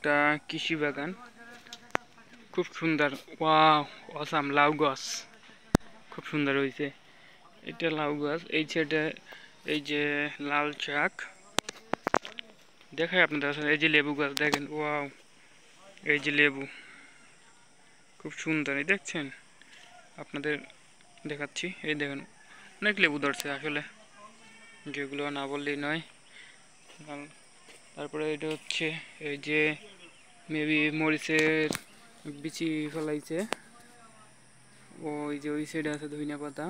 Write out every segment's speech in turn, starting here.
একটা কৃষি বাগান, খুব সুন্দর। ওয়াও, অসাম লাউ গাছ খুব সুন্দর হয়েছে। এটা লাউ গাছ, এই সাইডে এই যে লাল শাক দেখাই আপনাদের কাছে। এই যে লেবু গাছ দেখেন, ওয়াও, এই যে লেবু খুব সুন্দর, এই দেখছেন, আপনাদের দেখাচ্ছি। এই দেখেন অনেক লেবু ধরছে আসলে, যেগুলো না বললেই নয়। তারপরে এটা হচ্ছে এই যে মেবি মরিচের বিচি ফলাইছে। ওই যে ওই সাইডে আছে ধনিয়া পাতা।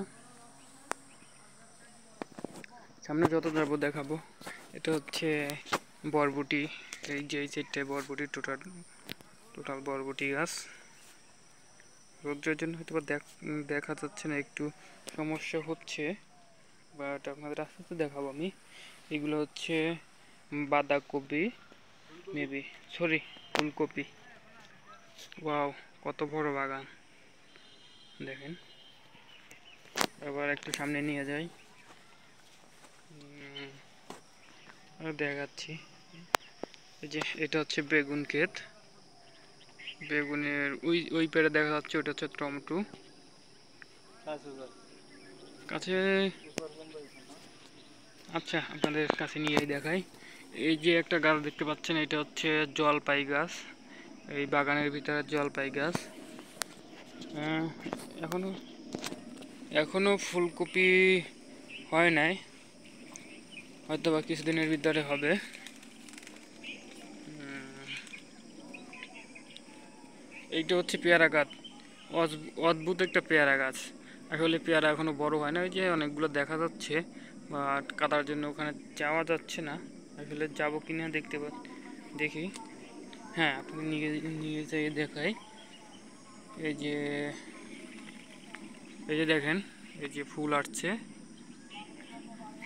সামনে যত যাবো দেখাবো। এটা হচ্ছে বরবটি, এই যে এই সাইডটায় বরবটি, টোটাল টোটাল বরবটি গাছ। রোদ্রের জন্য হয়তো দেখা যাচ্ছে না, একটু সমস্যা হচ্ছে, বাট আপনাদের আস্তে আস্তে দেখাবো আমি। এগুলো হচ্ছে বাঁধাকপি, মেবি সরি ফুলকপি। ওয়াও, কত বড় বাগান দেখেন। আবার একটু সামনে নিয়ে যাই, দেখাচ্ছি। এই যে এটা হচ্ছে বেগুন ক্ষেত, বেগুনের ওই ওই পেড়ে দেখা যাচ্ছে, ওটা হচ্ছে টমেটো। কাছে, আচ্ছা আপনাদের কাছে নিয়েই দেখাই। এই যে একটা গাছ দেখতে পাচ্ছেন, এটা হচ্ছে জলপাই গাছ। এই বাগানের ভিতরে জলপাই গাছ। এখনো এখনো ফুলকপি হয় নাই, হয়তো বা কিছুদিনের ভিতরে হবে। এইটা হচ্ছে পেয়ারা গাছ, অদ্ভুত একটা পেয়ারা গাছ। আসলে পেয়ারা এখনো বড় হয় না, ওই যে অনেকগুলো দেখা যাচ্ছে, বাট কাটার জন্য ওখানে যাওয়া যাচ্ছে না। আসলে যাবো কিনা দেখতে দেখি। হ্যাঁ, আপনি নিয়ে নিয়ে যাই দেখাই। এই যে এই যে দেখেন, এই যে ফুল আসছে।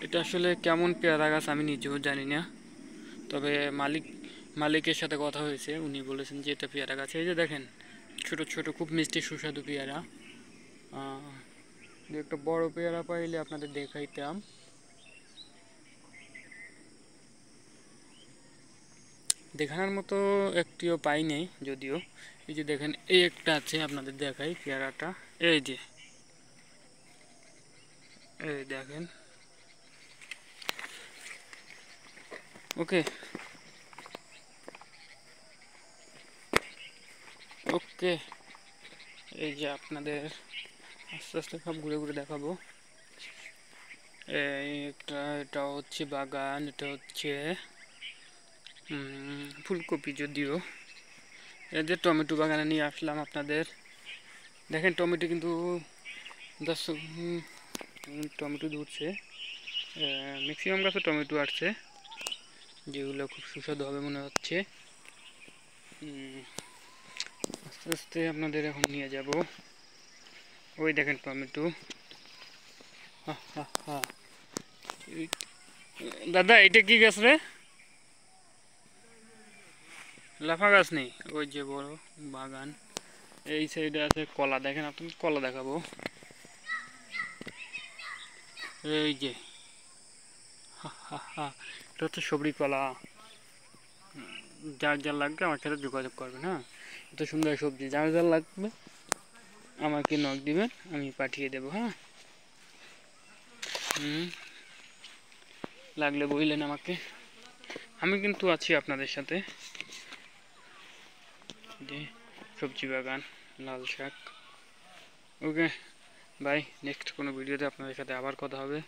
এটা আসলে কেমন পেয়ারা গাছ আমি নিজেও জানি না, তবে মালিকের সাথে কথা হয়েছে, উনি বলেছেন যে এটা পেয়ারা গাছ। এই যে দেখেন, ছোট ছোট খুব মিষ্টি সুস্বাদু পেয়ারা। একটা বড় পেয়ারা পাইলে আপনাদের দেখাইতাম। দেখানোর মতো একটিও পাই নেই যদিও। এই যে দেখেন, এই একটা আছে, আপনাদের দেখাই পেয়ারাটা। এই যে এই দেখেন, ওকে ওকে। এই যে আপনাদের আস্তে আস্তে সব ঘুরে ঘুরে দেখাবো। এটা হচ্ছে বাগান, এটা হচ্ছে ফুলকপি। যদিও এই যে টমেটো বাগানে নিয়ে আসলাম আপনাদের। দেখেন টমেটো কিন্তু 10 টমেটো ধরছে। ম্যাক্সিমাম গাছে টমেটো আসছে, যেগুলো খুব সুস্বাদু হবে মনে হচ্ছে। আস্তে আস্তে আপনাদের এখন নিয়ে যাব। ওই দেখেন টমেটো। হা হা হা। দাদা এটা কি গাছ রে? লাফা গাছ নেই, ওই যে বড় বাগান। এই সাইডে আছে কলা, দেখেন আপনি, কলা দেখাবো। এই যে হা হা হা, এটা হচ্ছে সবরি কলা। যার যার লাগবে আমার সাথে যোগাযোগ করবেন। হ্যাঁ, এত সুন্দর সবজি, যার যার লাগবে আমাকে নক দিবেন, আমি পাঠিয়ে দেবো। হ্যাঁ, লাগলে বললেন আমাকে, আমি কিন্তু আছি আপনাদের সাথে। যে সবজি বাগান, লাল শাক। ওকে বাই, নেক্সট কোনো ভিডিওতে আপনাদের সাথে আবার কথা হবে।